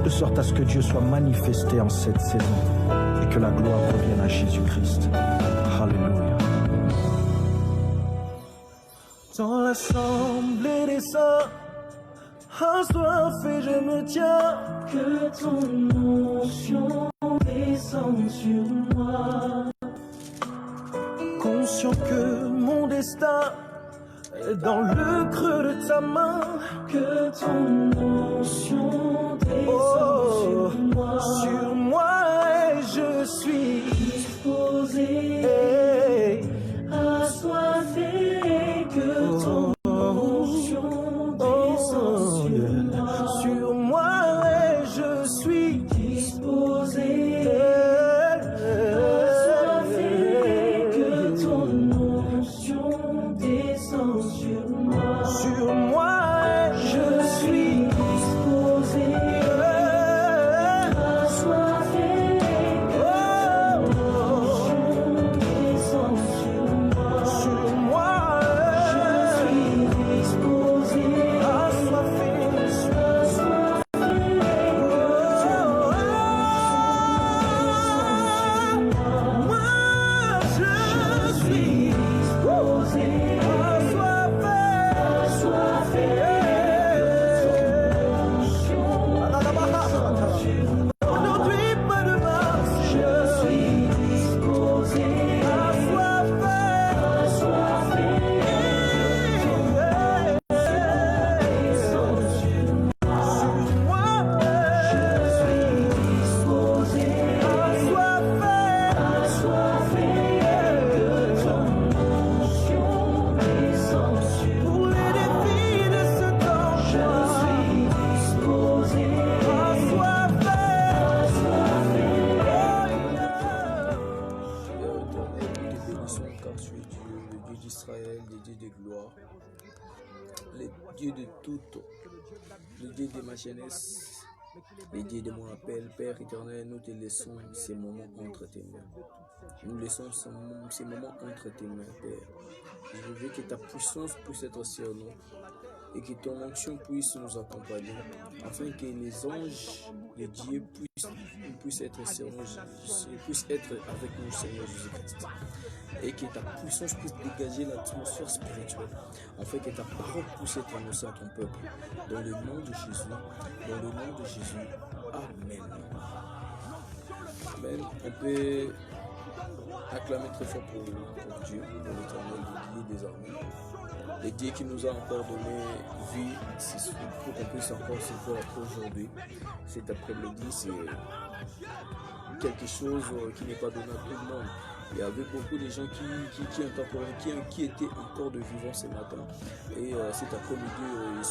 de sorte à ce que Dieu soit manifesté en cette saison et que la gloire revienne à Jésus-Christ. Alléluia. Dans l'assemblée des saints, assoiffé je me tiens, que ton onction descende sur moi. Conscient que mon destin est dans le creux de ta main, que ton onction descende sur moi et je suis disposé, assoiffé, que ton onction descende sur moi et je suis disposé, assoiffé, que ton onction descende sur moi. Sur moi et je suis disposé, assoiffé, que ton onction descende sur moi. sur moi Je suis disposé, assoiffé, moi je suis aujourd'hui pas de marche, je suis pour les défis de ce temps, Car tu es Dieu, le Dieu d'Israël, le Dieu de gloire, le Dieu de tout, le Dieu de ma jeunesse, le Dieu de mon appel. Père éternel, nous te laissons ces moments entre tes mains. Nous laissons ces moments entre tes mains, Père. Je veux que ta puissance puisse être sur nous et que ton onction puisse nous accompagner, afin que les anges de Dieu puissent être sur nous, puissent être avec nous, Seigneur Jésus-Christ. Et que ta puissance puisse dégager l'atmosphère spirituelle, afin que ta parole puisse être annoncée à ton peuple. Dans le nom de Jésus, dans le nom de Jésus. Amen. Amen. On peut acclamer très fort pour Dieu, pour l'Éternel, le Dieu des armées. Le Dieu qui nous a encore donné vie, c'est pour qu'on puisse encore se voir aujourd'hui. Cet après-midi, c'est quelque chose qui n'est pas donné à tout le monde. Il y avait beaucoup de gens qui étaient encore de vivants ce matin. Et cet après-midi, ils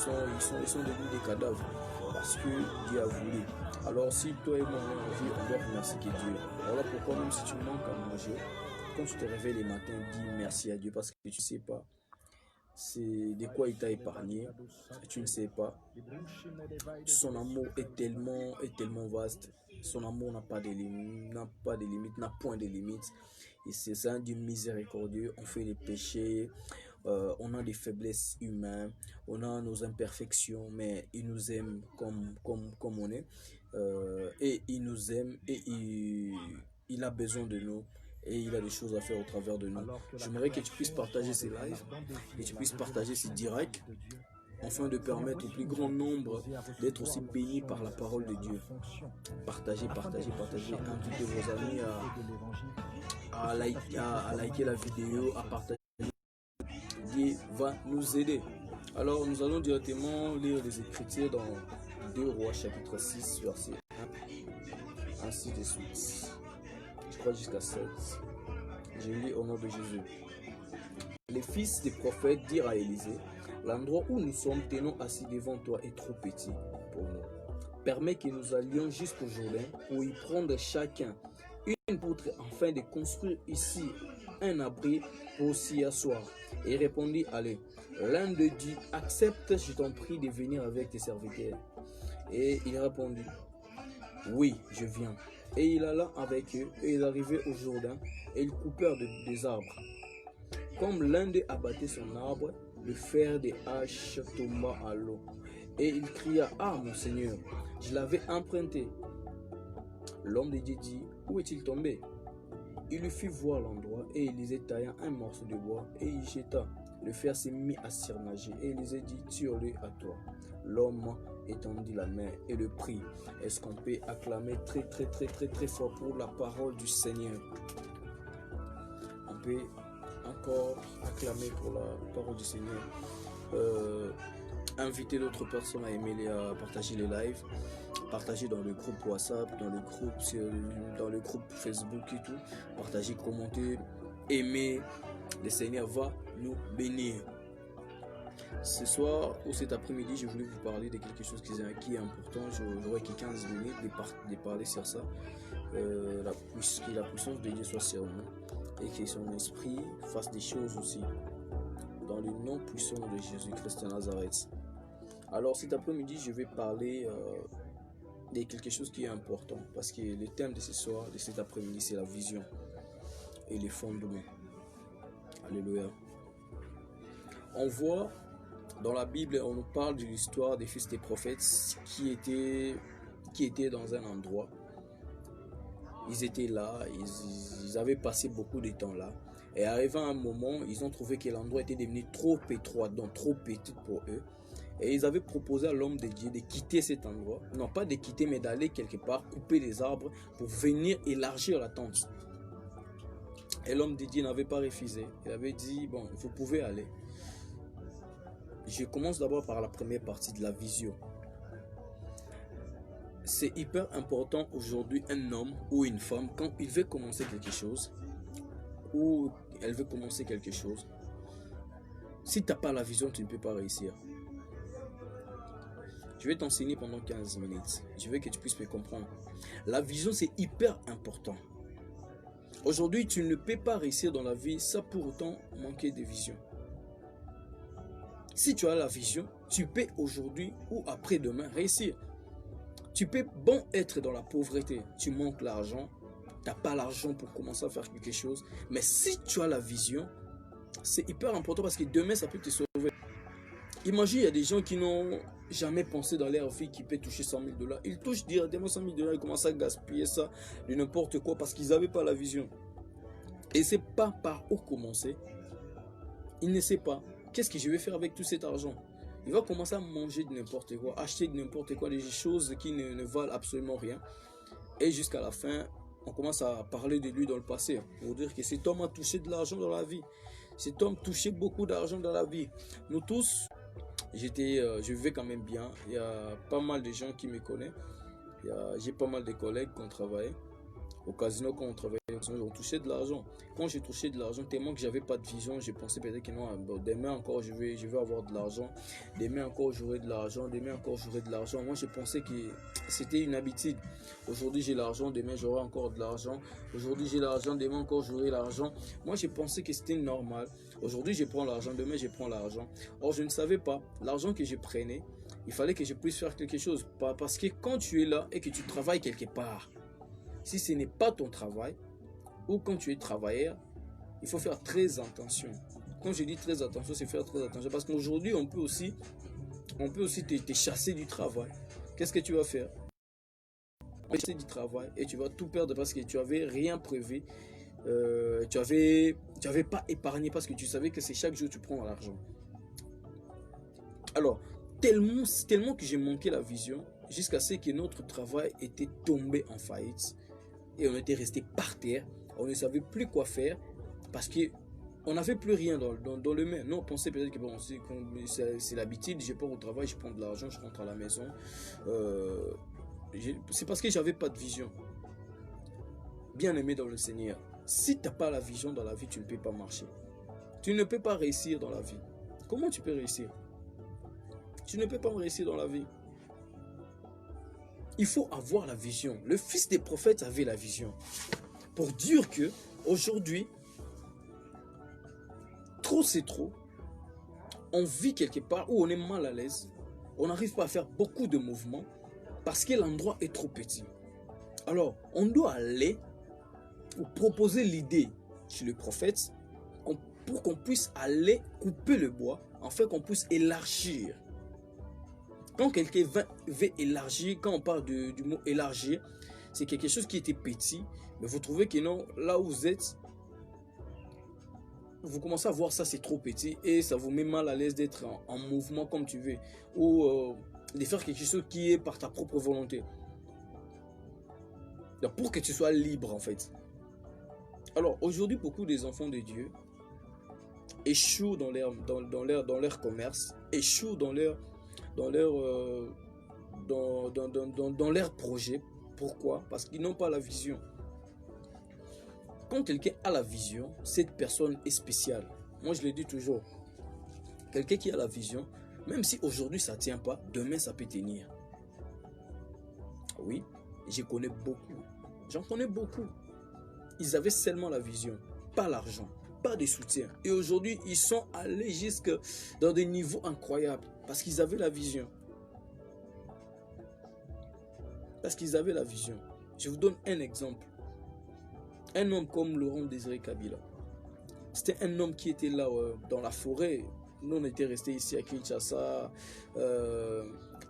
sont devenus des cadavres parce que Dieu a voulu. Alors si toi et moi on est en vie, on doit remercier Dieu. Voilà pourquoi même si tu manques à manger, quand tu te réveilles les matins, dis merci à Dieu parce que tu ne sais pas c'est de quoi il t'a épargné, tu ne sais pas. Son amour est tellement vaste. Son amour n'a pas de limite, n'a point de limite. Et c'est un Dieu miséricordieux. On fait des péchés, on a des faiblesses humaines, on a nos imperfections, mais il nous aime comme on est. Et il nous aime et il a besoin de nous. Et il a des choses à faire au travers de nous. J'aimerais que tu puisses partager ces lives et tu puisses partager ces directs afin de permettre au plus grand nombre d'être aussi bénis par la parole de Dieu. Partagez. Invitez vos amis à liker la vidéo, à partager. Dieu va nous aider. Alors nous allons directement lire les Écritures dans 2 Rois chapitre 6 verset 1 ainsi de suite. Je crois jusqu'à 7. Je lis au nom de Jésus. Les fils des prophètes dirent à Élisée: l'endroit où nous sommes tenons assis devant toi est trop petit pour nous. Permets que nous allions jusqu'au Jourdain pour y prendre chacun une poutre afin de construire ici un abri pour s'y asseoir. Et répondit: allez. L'un d'eux dit: accepte, je t'en prie, de venir avec tes serviteurs. Et il répondit: oui, je viens. Et il alla avec eux, et ils arrivaient au Jourdain, et ils coupèrent des arbres. Comme l'un d'eux abattait son arbre, le fer des haches tomba à l'eau, Et il cria, « Ah, mon Seigneur, je l'avais emprunté. » L'homme de Dieu dit, « Où est-il tombé ?» Il lui fit voir l'endroit, et Élisée tailla un morceau de bois, et il jeta. Le fer s'est mis à surnager, et Élisée dit, « Tire-le à toi. » L'homme étendit la main et le prit. Est-ce qu'on peut acclamer très fort pour la parole du Seigneur? On peut encore acclamer pour la parole du Seigneur. Inviter d'autres personnes à aimer à partager les lives, partager dans le groupe WhatsApp, dans le groupe Facebook et tout, partager, commenter, aimer. Le Seigneur va nous bénir. Ce soir ou cet après-midi, je voulais vous parler de quelque chose qui est important. J'aurai que 15 minutes de parler sur ça. Que la puissance de Dieu soit sur nous et que son esprit fasse des choses aussi. Dans le nom puissant de Jésus-Christ de Nazareth. Alors cet après-midi, je vais parler de quelque chose qui est important. Parce que le thème de ce soir, de cet après-midi, c'est la vision et les fondements. Alléluia. On voit dans la Bible, on nous parle de l'histoire des fils des prophètes qui étaient dans un endroit. Ils étaient là, ils avaient passé beaucoup de temps là. Et arrivant à un moment, ils ont trouvé que l'endroit était devenu trop étroit, donc trop petit pour eux. Et ils avaient proposé à l'homme de Dieu de quitter cet endroit. Non pas de quitter, mais d'aller quelque part, couper les arbres pour venir élargir la tente. Et l'homme de Dieu n'avait pas refusé. Il avait dit, bon, vous pouvez aller. Je commence d'abord par la première partie de la vision. C'est hyper important aujourd'hui, un homme ou une femme, quand il veut commencer quelque chose, ou elle veut commencer quelque chose, si tu n'as pas la vision, tu ne peux pas réussir. Je vais t'enseigner pendant 15 minutes. Je veux que tu puisses me comprendre. La vision, c'est hyper important. Aujourd'hui, tu ne peux pas réussir dans la vie sans pour autant manquer de vision. Si tu as la vision, tu peux aujourd'hui ou après-demain réussir. Tu peux bon être dans la pauvreté. Tu manques l'argent. Tu n'as pas l'argent pour commencer à faire quelque chose. Mais si tu as la vision, c'est hyper important parce que demain, ça peut te sauver. Imagine, il y a des gens qui n'ont jamais pensé dans leur vie qu'ils peuvent toucher 100 000 $. Ils touchent directement 100 000 $. Ils commencent à gaspiller ça de n'importe quoi parce qu'ils n'avaient pas la vision. Et c'est pas par où commencer. Il ne sait pas. Qu'est-ce que je vais faire avec tout cet argent? Il va commencer à manger de n'importe quoi, acheter de n'importe quoi, des choses qui ne valent absolument rien. Et jusqu'à la fin, on commence à parler de lui dans le passé. Pour dire que cet homme a touché de l'argent dans la vie. Cet homme touchait beaucoup d'argent dans la vie. Nous tous, je vivais quand même bien. Il y a pas mal de gens qui me connaissent. J'ai pas mal de collègues qui ont travaillé. Au casino, quand on travaillait, on touchait de l'argent. Quand j'ai touché de l'argent, tellement que j'avais pas de vision, j'ai pensé peut-être que non, bon, demain encore je vais avoir de l'argent. Demain encore j'aurai de l'argent. Demain encore j'aurai de l'argent. Moi, je pensais que c'était une habitude. Aujourd'hui, j'ai l'argent. Demain, j'aurai encore de l'argent. Aujourd'hui, j'ai l'argent. Demain encore j'aurai l'argent. Moi, je pensais que c'était normal. Aujourd'hui, je prends l'argent. Demain, je prends l'argent. Or, je ne savais pas. L'argent que je prenais, il fallait que je puisse faire quelque chose. Parce que quand tu es là et que tu travailles quelque part, si ce n'est pas ton travail, ou quand tu es travailleur, il faut faire très attention. Quand je dis très attention, c'est faire très attention. Parce qu'aujourd'hui, on peut aussi te chasser du travail. Qu'est-ce que tu vas faire? Tu vas chasser du travail et tu vas tout perdre parce que tu n'avais rien prévu. Tu avais pas épargné parce que tu savais que c'est chaque jour que tu prends l'argent. Alors, tellement que j'ai manqué la vision, jusqu'à ce que notre travail était tombé en faillite. Et on était resté par terre, on ne savait plus quoi faire parce qu'on n'avait plus rien dans le main. Non, on pensait peut-être que bon, c'est l'habitude, je pars au travail, je prends de l'argent, je rentre à la maison. C'est parce que j'avais pas de vision. Bien aimé dans le Seigneur, si tu n'as pas la vision dans la vie, tu ne peux pas marcher. Tu ne peux pas réussir dans la vie. Comment tu peux réussir? Tu ne peux pas réussir dans la vie. Il faut avoir la vision. Le fils des prophètes avait la vision. Pour dire que aujourd'hui, trop c'est trop. On vit quelque part où on est mal à l'aise. On n'arrive pas à faire beaucoup de mouvements parce que l'endroit est trop petit. Alors, on doit aller pour proposer l'idée chez le prophète pour qu'on puisse aller couper le bois, afin qu'on puisse élargir. Quand quelqu'un veut élargir, quand on parle du mot élargir, c'est quelque chose qui était petit, mais vous trouvez que non, là où vous êtes, vous commencez à voir ça, c'est trop petit et ça vous met mal à l'aise d'être en mouvement comme tu veux ou de faire quelque chose qui est par ta propre volonté. Donc, pour que tu sois libre en fait. Alors aujourd'hui, beaucoup des enfants de Dieu échouent dans leur commerce, échouent dans leur projet. Pourquoi? Parce qu'ils n'ont pas la vision. Quand quelqu'un a la vision, cette personne est spéciale. Moi, je le dis toujours. Quelqu'un qui a la vision, même si aujourd'hui ça ne tient pas, demain ça peut tenir. Oui, je connais beaucoup. J'en connais beaucoup. Ils avaient seulement la vision, pas l'argent, pas de soutien. Et aujourd'hui, ils sont allés jusque dans des niveaux incroyables parce qu'ils avaient la vision. Parce qu'ils avaient la vision. Je vous donne un exemple. Un homme comme Laurent Désiré Kabila. C'était un homme qui était là dans la forêt. Nous, on était restés ici à Kinshasa,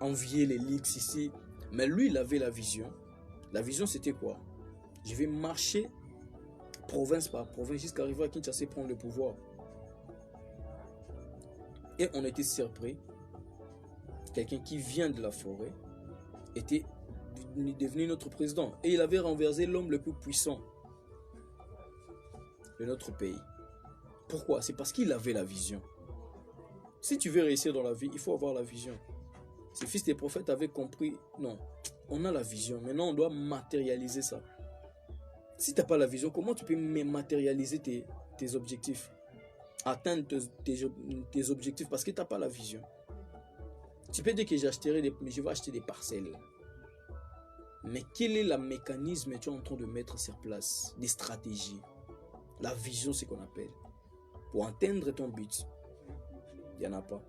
envier les leaks ici. Mais lui, il avait la vision. La vision, c'était quoi? Je vais marcher province par province jusqu'à arriver à Kinshasa et prendre le pouvoir. Et on était surpris. Quelqu'un qui vient de la forêt était devenu notre président. Et il avait renversé l'homme le plus puissant de notre pays. Pourquoi? C'est parce qu'il avait la vision. Si tu veux réussir dans la vie, il faut avoir la vision. Ces fils des prophètes avaient compris, non, on a la vision, maintenant on doit matérialiser ça. Si tu n'as pas la vision, comment tu peux matérialiser tes objectifs? Atteindre tes objectifs parce que tu n'as pas la vision. Tu peux dire que je vais acheter des parcelles. Mais quel est le mécanisme que tu es en train de mettre sur place? Des stratégies. La vision, c'est ce qu'on appelle. Pour atteindre ton but, il n'y en a pas.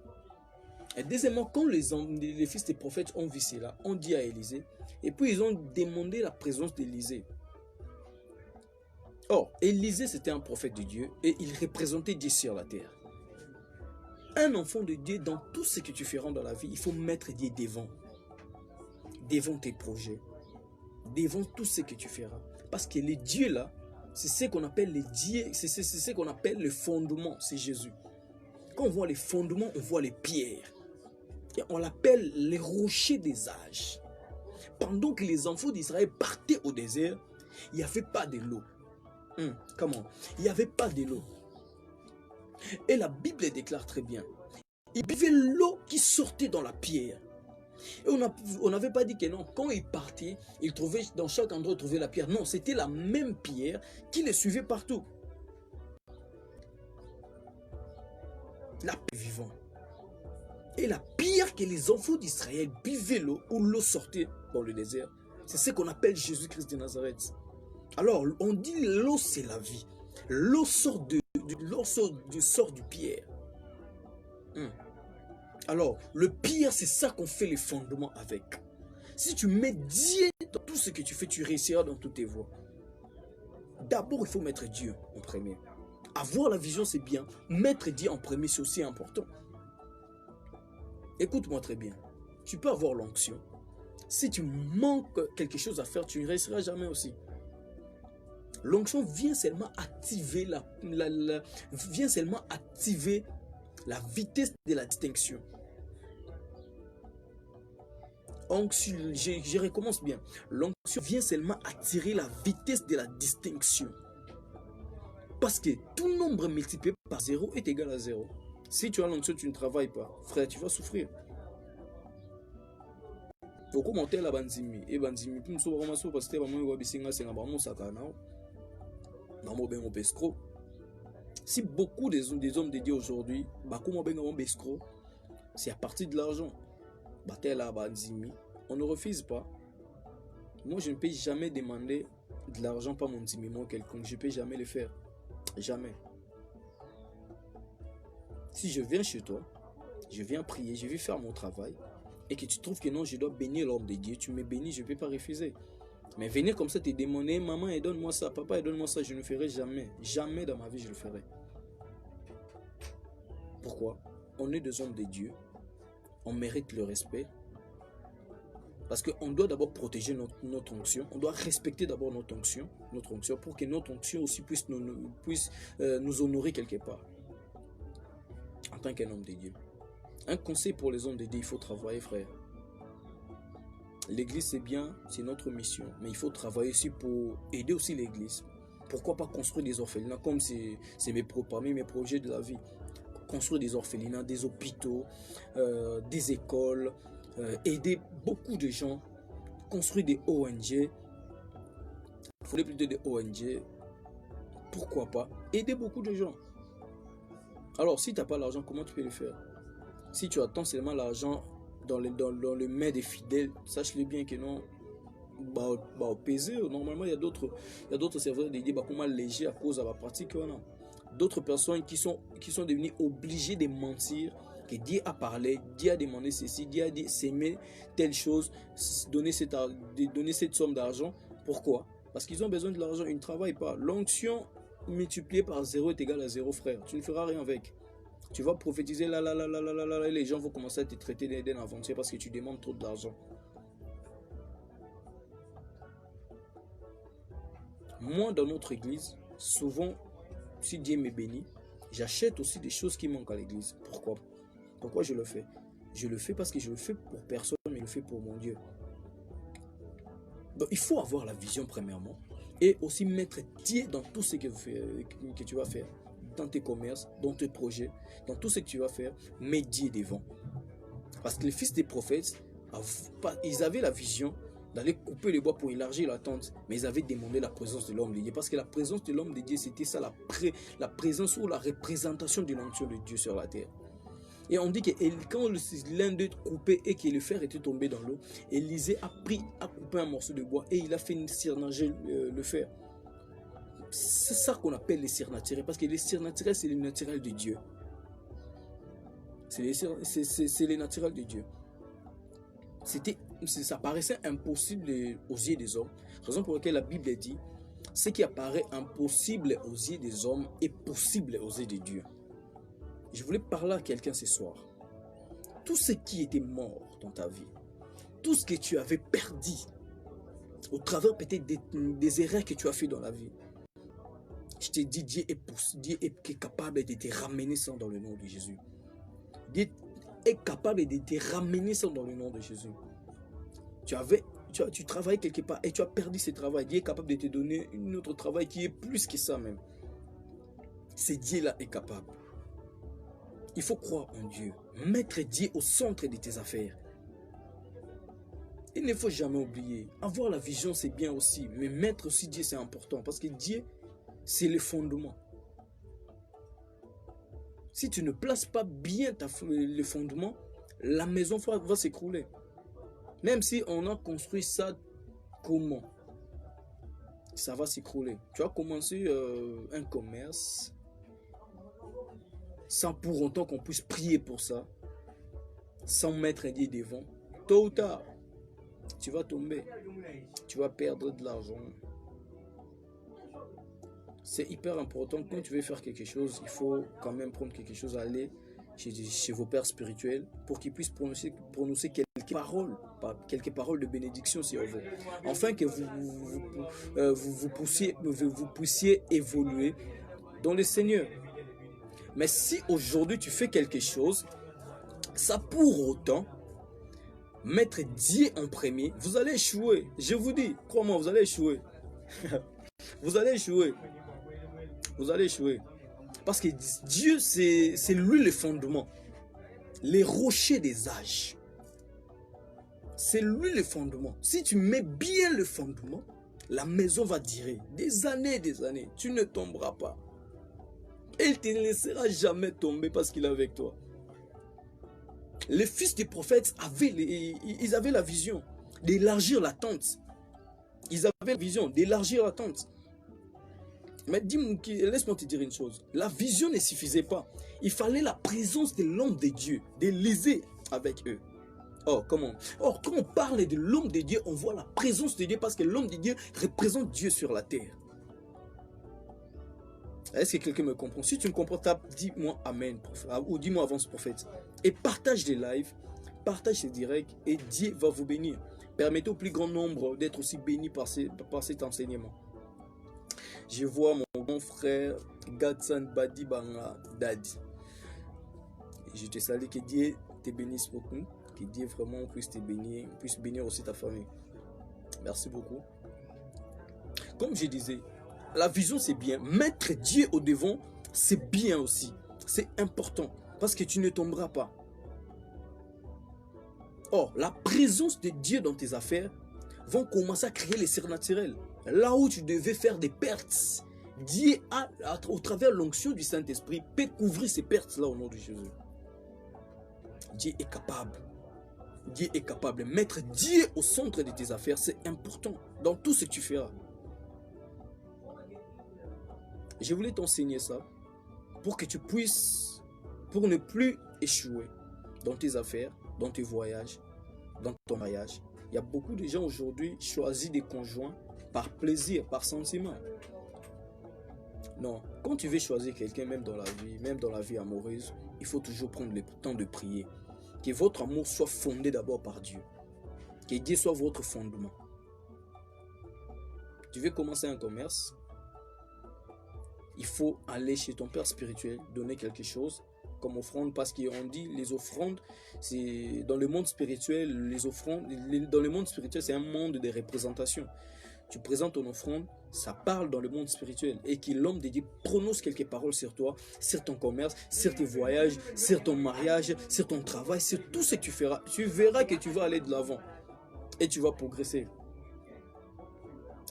Et deuxièmement, quand les fils des prophètes ont vu cela, on dit à Élisée, et puis ils ont demandé la présence d'Élisée. Or, Élisée, c'était un prophète de Dieu, et il représentait Dieu sur la terre. Un enfant de Dieu, dans tout ce que tu feras dans la vie, il faut mettre Dieu devant tes projets, devant tout ce que tu feras. Parce que les dieux là, c'est ce qu'on appelle les dieux, c'est ce qu'on appelle le fondement, c'est Jésus. Quand on voit les fondements, on voit les pierres. Et on l'appelle les rochers des âges. Pendant que les enfants d'Israël partaient au désert, il n'y avait pas de l'eau. Comment? Il n'y avait pas de l'eau. Et la Bible déclare très bien. Ils buvaient l'eau qui sortait dans la pierre. Et on n'avait pas dit que non, quand ils partaient, ils trouvaient dans chaque endroit, ils trouvaient la pierre. Non, c'était la même pierre qui les suivait partout. La pierre vivante. Et la pierre que les enfants d'Israël buvaient l'eau, ou l'eau sortait dans le désert, c'est ce qu'on appelle Jésus-Christ de Nazareth. Alors, on dit l'eau, c'est la vie. L'eau sort du pierre. Alors, le pierre, c'est ça qu'on fait les fondements avec. Si tu mets Dieu dans tout ce que tu fais, tu réussiras dans toutes tes voies. D'abord, il faut mettre Dieu en premier. Avoir la vision, c'est bien. Mettre Dieu en premier, c'est aussi important. Écoute-moi très bien. Tu peux avoir l'onction. Si tu manques quelque chose à faire, tu ne réussiras jamais aussi. L'onction vient seulement activer la vitesse de la distinction. Onction, je recommence bien. L'onction vient seulement attirer la vitesse de la distinction. Parce que tout nombre multiplié par 0 est égal à 0. Si tu as l'onction, tu ne travailles pas. Frère, tu vas souffrir. Faut commenter la banzimi. Et banzimi, puis nous vraiment parce que vraiment bisinga c'est vraiment sakana. Namo bengo bescro. Si beaucoup des hommes de Dieu aujourd'hui, bakuma bengo bescro, c'est à partir de l'argent. Batela banzimi, on ne refuse pas. Moi, je ne peux jamais demander de l'argent par mon timimo quelconque. Je ne peux jamais le faire. Jamais. Si je viens chez toi, je viens prier, je vais faire mon travail, et que tu trouves que non, je dois bénir l'homme de Dieu, tu me bénis, je ne peux pas refuser. Mais venir comme ça te demander, maman, donne-moi ça, papa, donne-moi ça, je ne ferai jamais. Jamais dans ma vie, je le ferai. Pourquoi? On est des hommes de Dieu, on mérite le respect, Parce qu'on doit d'abord protéger notre onction. On doit respecter d'abord notre onction pour que notre onction aussi puisse nous honorer quelque part. En tant qu'un homme de Dieu. Un conseil pour les hommes de Dieu, il faut travailler, frère. L'église, c'est bien, c'est notre mission. Mais il faut travailler aussi pour aider aussi l'église. Pourquoi pas construire des orphelinats, comme c'est parmi mes projets de la vie. Construire des orphelinats, des hôpitaux, des écoles, aider beaucoup de gens, construire des ONG. Il faudrait plutôt des ONG. Pourquoi pas aider beaucoup de gens. Alors, si tu n'as pas l'argent, comment tu peux le faire? Si tu attends seulement l'argent dans le main des fidèles, sache-le bien que non. Au pesé, normalement, il y a d'autres serveurs dédiés comment léger à cause de la pratique. D'autres personnes qui sont devenues obligées de mentir, que Dieu a parlé, Dieu a demandé ceci, Dieu a dit s'aimer telle chose, donner cette somme d'argent. Pourquoi? Parce qu'ils ont besoin de l'argent, ils ne travaillent pas. L'onction multipliée par 0 est égale à 0, frère. Tu ne feras rien avec. Tu vas prophétiser là, et les gens vont commencer à te traiter d'un aventurier parce que tu demandes trop d'argent. Moi, dans notre église, souvent, si Dieu me bénit, j'achète aussi des choses qui manquent à l'église. Pourquoi je le fais? Je le fais parce que je le fais pour personne, mais je le fais pour mon Dieu. Donc, il faut avoir la vision premièrement et aussi mettre Dieu dans tout ce que tu vas faire. Dans tes commerces, dans tes projets, dans tout ce que tu vas faire, mets Dieu devant. Parce que les fils des prophètes, ils avaient la vision d'aller couper les bois pour élargir la tente, mais ils avaient demandé la présence de l'homme de Dieu, parce que la présence de l'homme de Dieu, c'était ça, la présence ou la représentation de l'onction de Dieu sur la terre. Et on dit que quand l'un d'eux coupait et que le fer était tombé dans l'eau, Élisée a coupé un morceau de bois et il a fait surnager le fer. C'est ça qu'on appelle les surnaturels, parce que les surnaturels, c'est le naturel de Dieu. C'est les naturels de Dieu. Ça paraissait impossible aux yeux des hommes, raison pour laquelle la Bible dit ce qui apparaît impossible aux yeux des hommes est possible aux yeux de Dieu. Je voulais parler à quelqu'un ce soir. Tout ce qui était mort dans ta vie, tout ce que tu avais perdu au travers peut-être des erreurs que tu as fait dans la vie, je te dis, Dieu est capable de te ramener ça dans le nom de Jésus. Dieu est capable de te ramener ça dans le nom de Jésus. Tu travailles quelque part et tu as perdu ce travail. Dieu est capable de te donner un autre travail qui est plus que ça même. Ce Dieu-là est capable. Il faut croire en Dieu. Mettre Dieu au centre de tes affaires. Il ne faut jamais oublier. Avoir la vision, c'est bien aussi. Mais mettre aussi Dieu, c'est important. Parce que Dieu, c'est le fondement. Si tu ne places pas bien le fondement, la maison va s'écrouler. Même si on a construit ça, comment? Ça va s'écrouler. Tu as commencé un commerce sans pour autant qu'on puisse prier pour ça, sans mettre un Dieu devant. Tôt ou tard, tu vas tomber. Tu vas perdre de l'argent. C'est hyper important. Quand tu veux faire quelque chose, il faut quand même prendre quelque chose à aller chez vos pères spirituels pour qu'ils puissent prononcer quelques paroles de bénédiction sur vous. Afin que vous puissiez évoluer dans le Seigneur. Mais si aujourd'hui tu fais quelque chose, ça pour autant, mettre Dieu en premier, vous allez échouer. Je vous dis, crois-moi, vous allez échouer. Vous allez échouer. Vous allez échouer. Parce que Dieu, c'est lui le fondement. Les rochers des âges. C'est lui le fondement. Si tu mets bien le fondement, la maison va durer des années, tu ne tomberas pas. Et il ne te laissera jamais tomber parce qu'il est avec toi. Les fils des prophètes ils avaient la vision d'élargir la tente. Ils avaient la vision d'élargir la tente. Mais laisse-moi te dire une chose. La vision ne suffisait pas. Il fallait la présence de l'homme de Dieu, d'Élisée avec eux. Or, comment? Or, quand on parle de l'homme de Dieu, on voit la présence de Dieu parce que l'homme de Dieu représente Dieu sur la terre. Est-ce que quelqu'un me comprend? Si tu me comprends, dis-moi Amen, ou dis-moi avance prophète. Et partage les lives, partage les directs et Dieu va vous bénir. Permettez au plus grand nombre d'être aussi bénis par cet enseignement. Je vois mon grand frère Gatsan Badi Banga Dadi. Je te salue, que Dieu te bénisse beaucoup, que Dieu vraiment puisse te bénir, puisse bénir aussi ta famille. Merci beaucoup. Comme je disais, la vision c'est bien, mettre Dieu au devant c'est bien aussi, c'est important parce que tu ne tomberas pas. Or, la présence de Dieu dans tes affaires vont commencer à créer les surnaturels. Là où tu devais faire des pertes, Dieu au travers de l'onction du Saint-Esprit, peut couvrir ces pertes-là au nom de Jésus. Dieu est capable. Dieu est capable. Mettre Dieu au centre de tes affaires, c'est important dans tout ce que tu feras. Je voulais t'enseigner ça pour que tu puisses, pour ne plus échouer dans tes affaires, dans tes voyages, dans ton mariage. Il y a beaucoup de gens aujourd'hui qui choisissent des conjoints par plaisir, par sentiment. Non, quand tu veux choisir quelqu'un, même dans la vie amoureuse, il faut toujours prendre le temps de prier. Que votre amour soit fondé d'abord par Dieu. Que Dieu soit votre fondement. Tu veux commencer un commerce, il faut aller chez ton père spirituel, donner quelque chose comme offrande, parce qu'on dit les offrandes, c'est dans le monde spirituel, les offrandes, dans le monde spirituel, c'est un monde de représentation. Tu présentes ton offrande, ça parle dans le monde spirituel, et que l'homme de Dieu prononce quelques paroles sur toi, sur ton commerce, sur tes voyages, sur ton mariage, sur ton travail, sur tout ce que tu feras. Tu verras que tu vas aller de l'avant et tu vas progresser.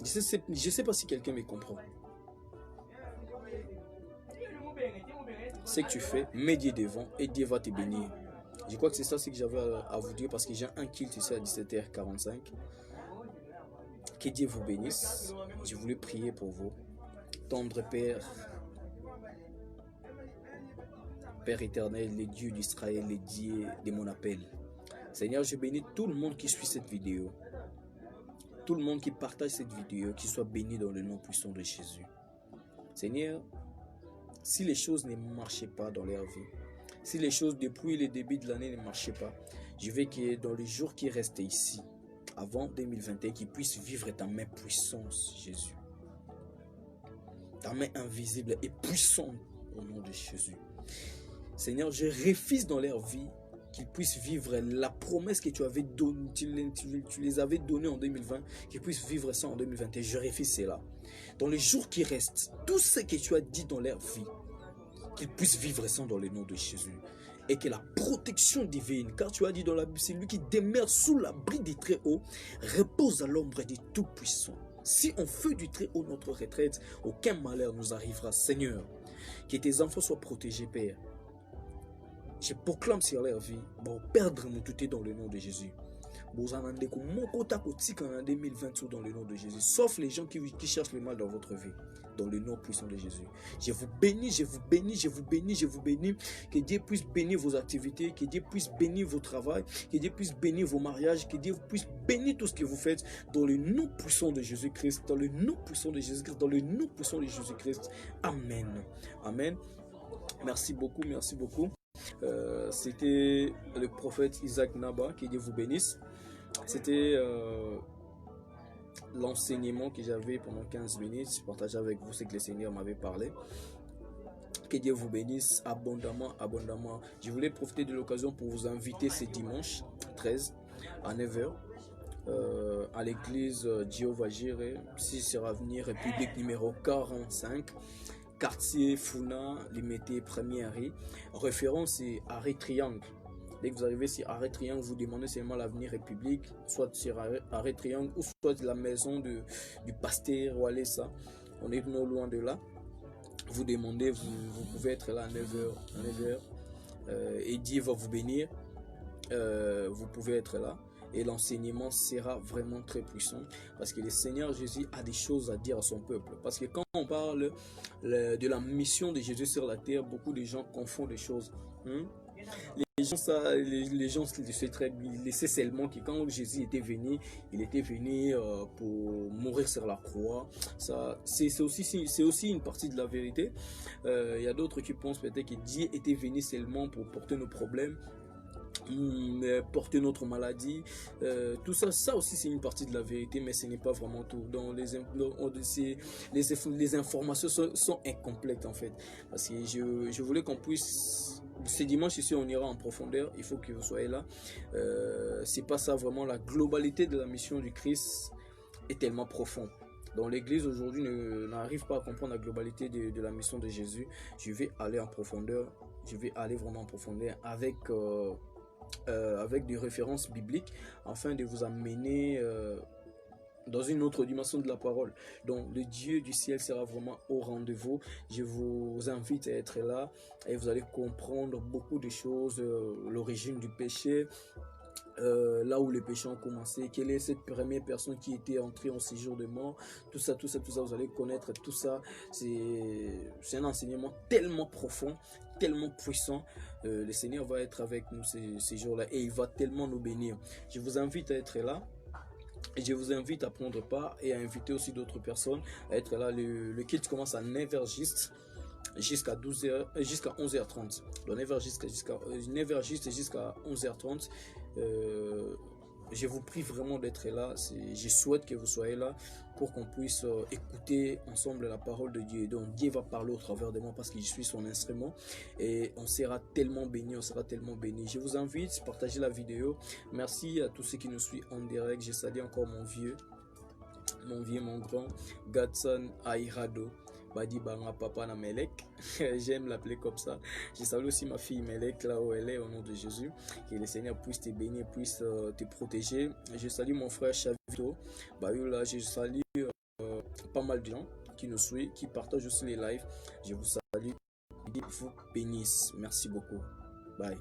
Je ne sais pas si quelqu'un me comprend. Ce que tu fais, mets Dieu devant et Dieu va te bénir. Je crois que c'est ça ce que j'avais à vous dire parce que j'ai un culte ici à 17h45. Que Dieu vous bénisse. Je voulais prier pour vous. Tendre Père, Père éternel, le Dieu d'Israël, le Dieu de mon appel. Seigneur, je bénis tout le monde qui suit cette vidéo. Tout le monde qui partage cette vidéo, qui soit béni dans le nom puissant de Jésus. Seigneur, si les choses ne marchaient pas dans leur vie, si les choses depuis le début de l'année ne marchaient pas, je veux que dans les jours qui restent ici, avant 2021, qu'ils puissent vivre ta main puissante, Jésus. Ta main invisible et puissante au nom de Jésus. Seigneur, je refuse dans leur vie qu'ils puissent vivre la promesse que tu avais donnée, tu les avais données en 2020, qu'ils puissent vivre ça en 2021. Je refuse cela. Dans les jours qui restent, tout ce que tu as dit dans leur vie, qu'ils puissent vivre ça dans le nom de Jésus. Et que la protection divine, car tu as dit dans la Bible, c'est lui qui demeure sous l'abri du Très-Haut, repose à l'ombre du Tout-Puissant. Si on fait du Très-Haut notre retraite, aucun malheur nous arrivera. Seigneur, que tes enfants soient protégés, Père. Je proclame sur leur vie, bon, perdre mon tout dans le nom de Jésus. Dans le nom de Jésus, sauf les gens qui cherchent le mal dans votre vie, dans le nom puissant de Jésus. Je vous bénis, je vous bénis, je vous bénis, je vous bénis. Que Dieu puisse bénir vos activités, que Dieu puisse bénir vos travaux, que Dieu puisse bénir vos mariages, que Dieu puisse bénir tout ce que vous faites dans le nom puissant de Jésus-Christ, dans le nom puissant de Jésus-Christ, dans le nom puissant de Jésus-Christ. Amen. Amen. Merci beaucoup, merci beaucoup. C'était le prophète Isaac Naba, que Dieu vous bénisse. C'était l'enseignement que j'avais pendant 15 minutes. Je partage avec vous ce que le Seigneur m'avait parlé. Que Dieu vous bénisse abondamment, abondamment. Je voulais profiter de l'occasion pour vous inviter ce dimanche 13 à 9h à l'église Jéhovah Jireh, 6 Avenue République numéro 45. Quartier Funa, Limité, Première rue. Référence c'est Arrêt Triangle. Dès que vous arrivez sur Arrêt Triangle, vous demandez seulement l'Avenue République, soit sur Arrêt Triangle, ou soit la maison du pasteur ou allez ça. On est non loin de là. Vous demandez, vous pouvez être là à 9h. Et Dieu va vous bénir. Vous pouvez être là. Et l'enseignement sera vraiment très puissant parce que le Seigneur Jésus a des choses à dire à son peuple. Parce que quand on parle de la mission de Jésus sur la terre, beaucoup de gens confondent les choses. Les gens le savent seulement que quand Jésus était venu, il était venu pour mourir sur la croix. C'est aussi une partie de la vérité. Il y a d'autres qui pensent peut-être que Dieu était venu seulement pour porter nos problèmes. porter notre maladie, tout ça, ça aussi c'est une partie de la vérité, mais ce n'est pas vraiment tout. Donc les informations sont incomplètes en fait, parce que je voulais qu'on puisse, ce dimanche ici on ira en profondeur, il faut que vous soyez là. C'est pas ça vraiment, la globalité de la mission du Christ est tellement profonde. Donc l'église aujourd'hui n'arrive pas à comprendre la globalité de la mission de Jésus. Je vais aller en profondeur, je vais aller vraiment en profondeur avec des références bibliques afin de vous amener dans une autre dimension de la parole. Donc le Dieu du ciel sera vraiment au rendez-vous. Je vous invite à être là et vous allez comprendre beaucoup de choses, l'origine du péché, là où les péchés ont commencé, quelle est cette première personne qui était entrée en séjour de mort, tout ça, vous allez connaître tout ça. C'est un enseignement tellement profond, tellement puissant. Le Seigneur va être avec nous ces jours-là et il va tellement nous bénir. Je vous invite à être là. Et je vous invite à prendre part et à inviter aussi d'autres personnes à être là. Le culte commence à 9h jusqu'à 11h30. Donc 9h jusqu'à 11h30. Je vous prie vraiment d'être là. Je souhaite que vous soyez là pour qu'on puisse écouter ensemble la parole de Dieu. Donc Dieu va parler au travers de moi parce que je suis son instrument et on sera tellement béni, Je vous invite à partager la vidéo. Merci à tous ceux qui nous suivent en direct. Je salue encore mon grand Gatson Airado. Badi Banga Papa na Melek, j'aime l'appeler comme ça. Je salue aussi ma fille Melek là où elle est, au nom de Jésus. Que le Seigneur puisse te bénir, puisse te protéger. Je salue mon frère Chavito. Là, je salue pas mal de gens qui nous suivent, qui partagent aussi les lives. Je vous salue. Il vous bénisse. Merci beaucoup. Bye.